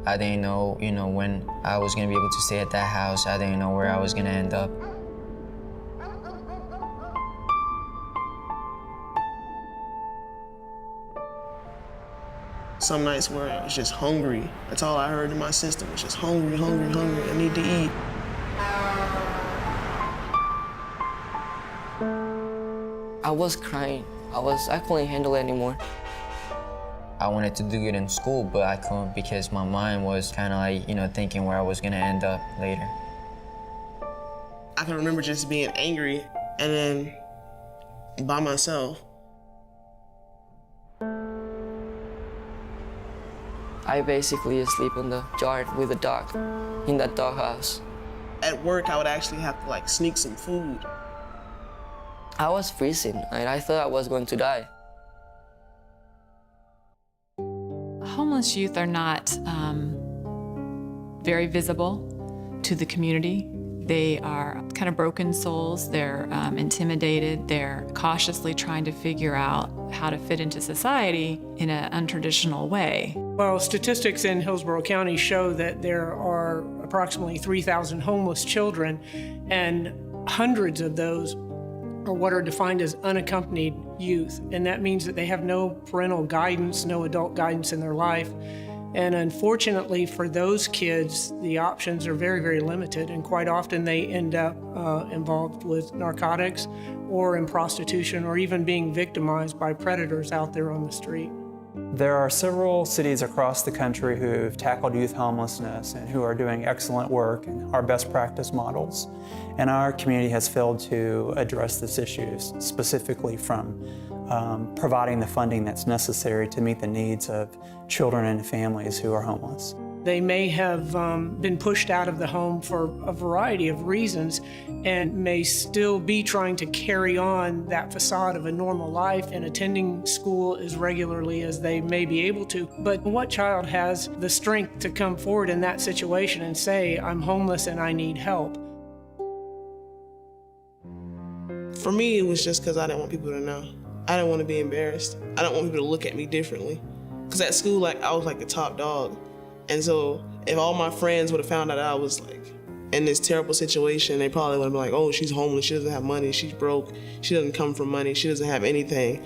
I didn't know, when I was gonna be able to stay at that house. I didn't know where I was gonna end up. Some nights where I was just hungry. That's all I heard in my system, was just hungry, hungry, hungry. I need to eat. I was crying. I couldn't handle it anymore. I wanted to do good in school, but I couldn't because my mind was kind of like, thinking where I was gonna end up later. I can remember just being angry and then by myself. I basically sleep in the yard with the dog, in that doghouse. At work, I would actually have to sneak some food. I was freezing, and I thought I was going to die. Homeless youth are not very visible to the community. They are kind of broken souls. They're intimidated. They're cautiously trying to figure out how to fit into society in an untraditional way. Well, statistics in Hillsborough County show that there are approximately 3,000 homeless children, and hundreds of those are what are defined as unaccompanied youth. And that means that they have no parental guidance, no adult guidance in their life. And unfortunately for those kids, the options are very, very limited, and quite often they end up involved with narcotics or in prostitution or even being victimized by predators out there on the street. There are several cities across the country who've tackled youth homelessness and who are doing excellent work and are best practice models. And our community has failed to address this issue, specifically from providing the funding that's necessary to meet the needs of children and families who are homeless. They may have been pushed out of the home for a variety of reasons and may still be trying to carry on that facade of a normal life and attending school as regularly as they may be able to. But what child has the strength to come forward in that situation and say, I'm homeless and I need help? For me, it was just because I didn't want people to know. I didn't want to be embarrassed. I didn't want people to look at me differently. Because at school, I was the top dog. And so if all my friends would have found out I was in this terrible situation, they probably would have been like, oh, she's homeless, she doesn't have money, she's broke, she doesn't come from money, she doesn't have anything.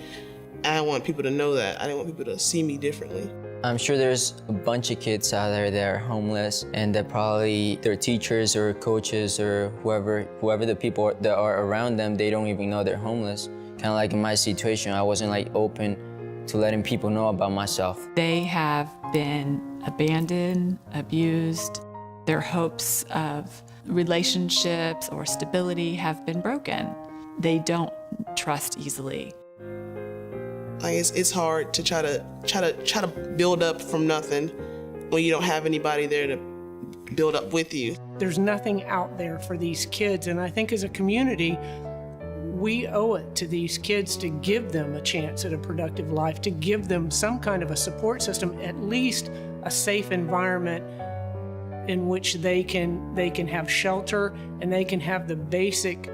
I didn't want people to know that. I didn't want people to see me differently. I'm sure there's a bunch of kids out there that are homeless, and that probably their teachers or coaches or whoever the people that are around them, they don't even know they're homeless. Kind of like in my situation, I wasn't open to letting people know about myself. They have been abandoned, abused. Their hopes of relationships or stability have been broken. They don't trust easily. It's hard to try to build up from nothing when you don't have anybody there to build up with you. There's nothing out there for these kids, and I think as a community, we owe it to these kids to give them a chance at a productive life, to give them some kind of a support system, at least a safe environment in which they can have shelter and they can have the basic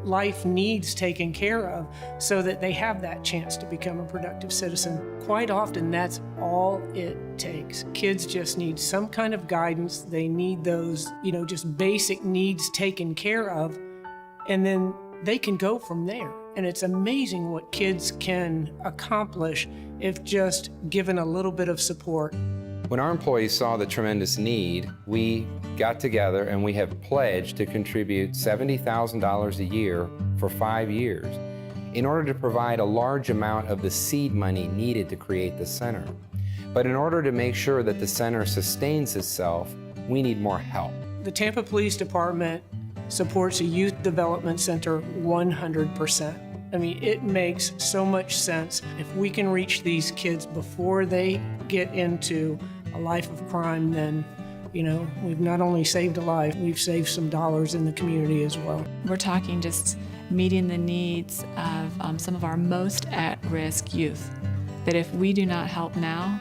life needs taken care of so that they have that chance to become a productive citizen. Quite often, that's all it takes. Kids just need some kind of guidance. They need those, just basic needs taken care of, and then they can go from there. And it's amazing what kids can accomplish if just given a little bit of support. When our employees saw the tremendous need, we got together and we have pledged to contribute $70,000 a year for 5 years in order to provide a large amount of the seed money needed to create the center. But in order to make sure that the center sustains itself, we need more help. The Tampa Police Department supports a youth development center 100%. It makes so much sense. If we can reach these kids before they get into a life of crime, then, we've not only saved a life, we've saved some dollars in the community as well. We're talking just meeting the needs of some of our most at-risk youth, that if we do not help now,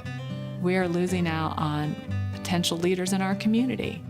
we are losing out on potential leaders in our community.